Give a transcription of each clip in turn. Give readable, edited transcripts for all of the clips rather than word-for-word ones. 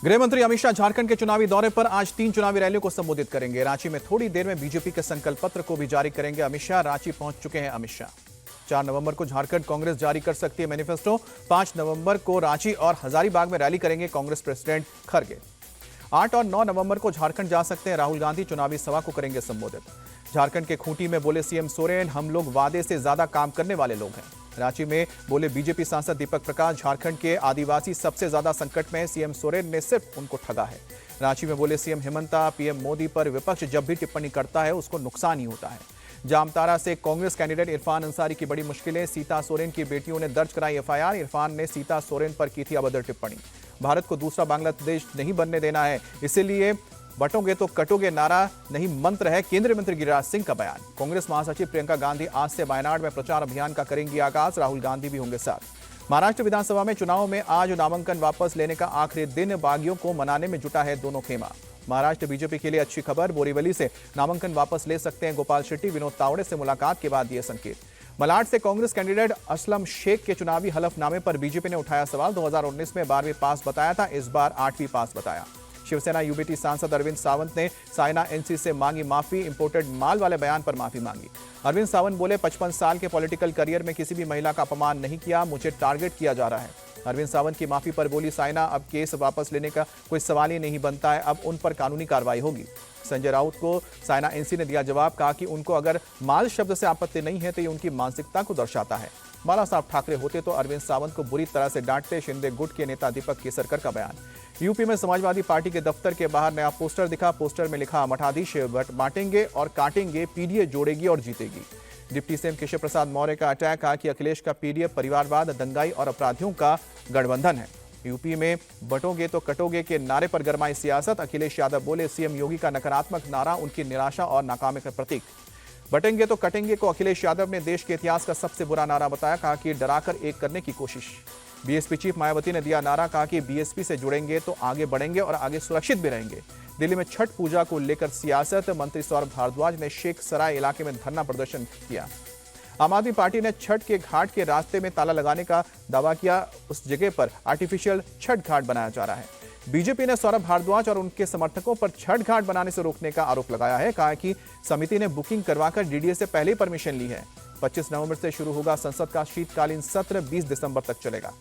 गृह मंत्री अमित शाह झारखंड के चुनावी दौरे पर आज 3 चुनावी रैलियों को संबोधित करेंगे। रांची में थोड़ी देर में बीजेपी के संकल्प पत्र को भी जारी करेंगे अमित शाह। रांची पहुंच चुके हैं अमित शाह। 4 नवंबर को झारखंड कांग्रेस जारी कर सकती है मैनिफेस्टो। 5 नवंबर को रांची और हजारीबाग में रैली करेंगे कांग्रेस प्रेसिडेंट खड़गे। 8 और 9 नवंबर को झारखंड जा सकते हैं राहुल गांधी। चुनावी सभा को करेंगे संबोधित। झारखंड के खूंटी में बोले सीएम सोरेन, हम लोग वादे से ज्यादा काम करने वाले लोग हैं। रांची में बोले बीजेपी सांसद दीपक प्रकाश, झारखंड के आदिवासी सबसे ज्यादा संकट में है, सीएम सोरेन ने सिर्फ उनको ठगा है। रांची में बोले सीएम हेमंता, पीएम मोदी पर विपक्ष जब भी टिप्पणी करता है उसको नुकसान ही होता है। जामताड़ा से कांग्रेस कैंडिडेट इरफान अंसारी की बड़ी मुश्किलें। सीता सोरेन की बेटियों ने दर्ज कराई एफआईआर। इरफान ने सीता सोरेन पर की थी अभद्र टिप्पणी। भारत को दूसरा बांग्लादेश नहीं बनने देना है, इसीलिए बटोगे तो कटोगे नारा नहीं मंत्र है, केंद्रीय मंत्री गिरिराज सिंह का बयान। कांग्रेस महासचिव प्रियंका गांधी आज से वायनाड में प्रचार अभियान का करेंगी आगाज। राहुल गांधी भी होंगे साथ। महाराष्ट्र विधानसभा में चुनाव में आज नामांकन वापस लेने का आखिरी दिन। बागियों को मनाने में जुटा है दोनों खेमा। महाराष्ट्र बीजेपी के लिए अच्छी खबर, बोरीवली से नामांकन वापस ले सकते हैं गोपाल शेट्टी। विनोद तावड़े से मुलाकात के बाद दिए संकेत। मलाड से कांग्रेस कैंडिडेट असलम शेख के चुनावी हलफनामे पर बीजेपी ने उठाया सवाल। 2019 में 12वीं पास बताया था, इस बार 8वीं पास बताया। शिवसेना यूबीटी सांसद अरविंद सावंत ने साइना एनसी से मांगी माफी। इंपोर्टेड माल वाले बयान पर माफी मांगी। अरविंद सावंत बोले 55 साल के पॉलिटिकल करियर में किसी भी महिला का अपमान नहीं किया, मुझे टारगेट किया जा रहा है। अरविंद सावंत की माफी पर बोली साइना, अब केस वापस लेने का कोई सवाल ही नहीं बनता है, अब उन पर कानूनी कार्रवाई होगी। संजय राउत को साइना एनसी ने दिया जवाब, कहा कि उनको अगर माल शब्द से आपत्ति नहीं है तो ये उनकी मानसिकता को दर्शाता है। बाला साहब ठाकरे होते तो अरविंद सावंत को बुरी तरह से डांटते। शिंदे गुट के नेता दीपक केसरकर का बयान। यूपी में समाजवादी पार्टी के दफ्तर के बाहर नया पोस्टर दिखा। पोस्टर में लिखा, मठाधीश बांटेंगे और काटेंगे, पीडीए जोड़ेगी और जीतेगी। डिप्टी सीएम केशव प्रसाद मौर्य का अटैक, कहा कि अखिलेश का पीडीए परिवारवाद, दंगाई और अपराधियों का गठबंधन है। यूपी में बटोगे तो कटोगे के नारे पर गरमाई सियासत। अखिलेश यादव बोले सीएम योगी का नकारात्मक नारा उनकी निराशा और नाकामी का प्रतीक। बटेंगे तो कटेंगे को अखिलेश यादव ने देश के इतिहास का सबसे बुरा नारा बताया, कहा कि डराकर एक करने की कोशिश। बीएसपी चीफ मायावती ने दिया नारा, कहा कि बीएसपी से जुड़ेंगे तो आगे बढ़ेंगे और आगे सुरक्षित भी रहेंगे। दिल्ली में छठ पूजा को लेकर सियासत। मंत्री सौरभ भारद्वाज ने शेख सराय इलाके में धरना प्रदर्शन किया। आम आदमी पार्टी ने छठ के घाट के रास्ते में ताला लगाने का दावा किया। उस जगह पर आर्टिफिशियल छठ घाट बनाया जा रहा है। बीजेपी ने सौरभ भारद्वाज और उनके समर्थकों पर छठ घाट बनाने से रोकने का आरोप लगाया है। कहा कि समिति ने बुकिंग करवाकर डीडीए से पहले ही परमिशन ली है। 25 नवंबर से शुरू होगा संसद का शीतकालीन सत्र, 20 दिसंबर तक चलेगा।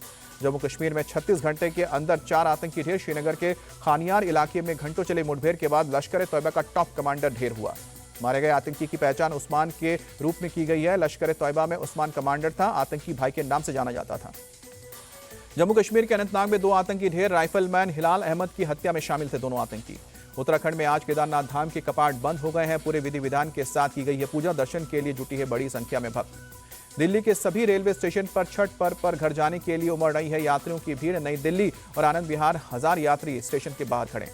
जम्मू कश्मीर में 36 घंटे के अंदर 4 आतंकी ढेर। श्रीनगर के खानियार इलाके में घंटों चले मुठभेड़ के बाद लश्कर ए तौयबा का टॉप कमांडर ढेर हुआ। मारे गए आतंकी की पहचान उस्मान के रूप में की गई है। लश्कर ए तौयबा में उस्मान कमांडर था, आतंकी भाई के नाम से जाना जाता था। जम्मू कश्मीर के अनंतनाग में 2 आतंकी ढेर। राइफलमैन हिलाल अहमद की हत्या में शामिल थे दोनों आतंकी। उत्तराखंड में आज केदारनाथ धाम के कपाट बंद हो गए हैं। पूरे विधि विधान के साथ की गई है पूजा। दर्शन के लिए जुटी है बड़ी संख्या में भक्त। दिल्ली के सभी रेलवे स्टेशन पर छठ पर्व पर घर जाने के लिए उमड़ रही है यात्रियों की भीड़। नई दिल्ली और आनंद विहार 1000 यात्री स्टेशन के बाहर खड़े।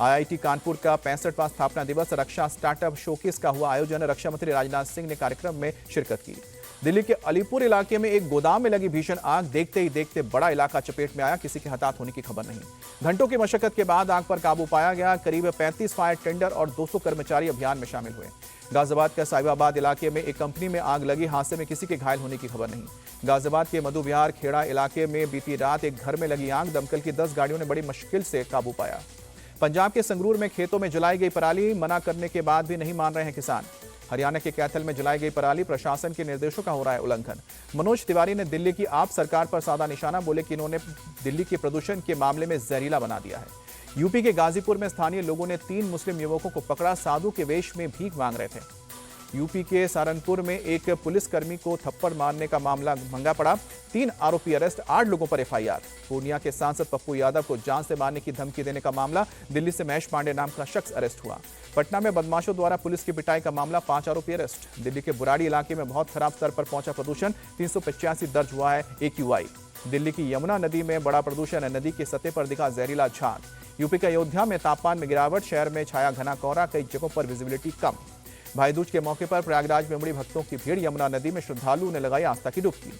आईआईटी कानपुर का 65वां स्थापना दिवस रक्षा स्टार्टअप शोकेस का हुआ आयोजन। रक्षा मंत्री राजनाथ सिंह ने कार्यक्रम में शिरकत की। दिल्ली के अलीपुर इलाके में एक गोदाम में लगी भीषण आग। देखते ही देखते बड़ा इलाका चपेट में आया, किसी के हताहत होने की खबर नहीं। घंटों की मशक्कत के बाद आग पर काबू पाया गया। करीब 35 फायर टेंडर और 200 कर्मचारी अभियान में शामिल हुए। गाजियाबाद के साहिबाबाद इलाके में एक कंपनी में आग लगी। हादसे में किसी के घायल होने की खबर नहीं। गाजियाबाद के मधु विहार खेड़ा इलाके में बीती रात एक घर में लगी आग। दमकल की 10 गाड़ियों ने बड़ी मुश्किल से काबू पाया। पंजाब के संगरूर में खेतों में जलाई गई पराली, मना करने के बाद भी नहीं मान रहे हैं किसान। हरियाणा के कैथल में जलाई गई पराली, प्रशासन के निर्देशों का हो रहा है उल्लंघन। मनोज तिवारी ने दिल्ली की आप सरकार पर साधा निशाना। बोले कि इन्होंने दिल्ली के प्रदूषण के मामले में जहरीला बना दिया है। यूपी के गाजीपुर में स्थानीय लोगों ने 3 मुस्लिम युवकों को पकड़ा, साधु के वेश में भीख मांग रहे थे। यूपी के सहारनपुर में एक पुलिसकर्मी को थप्पड़ मारने का मामला महंगा पड़ा। 3 आरोपी अरेस्ट, 8 लोगों पर एफआईआर। पूर्णिया के सांसद पप्पू यादव को जान से मारने की धमकी देने का मामला। दिल्ली से महेश पांडे नाम का शख्स अरेस्ट हुआ। पटना में बदमाशों द्वारा पुलिस की पिटाई का मामला, 5 आरोपी अरेस्ट। दिल्ली के बुराड़ी इलाके में बहुत खराब स्तर पर पहुंचा प्रदूषण, 385 दर्ज हुआ है AQI। दिल्ली की यमुना नदी में बड़ा प्रदूषण, नदी की सतह पर दिखा जहरीला झाग। यूपी के अयोध्या में तापमान में गिरावट, शहर में छाया घना कोहरा, कई जगहों पर विजिबिलिटी कम। भाई दूज के मौके पर प्रयागराज में उमड़ी भक्तों की भीड़। यमुना नदी में श्रद्धालुओं ने लगाई आस्था की डुबकी।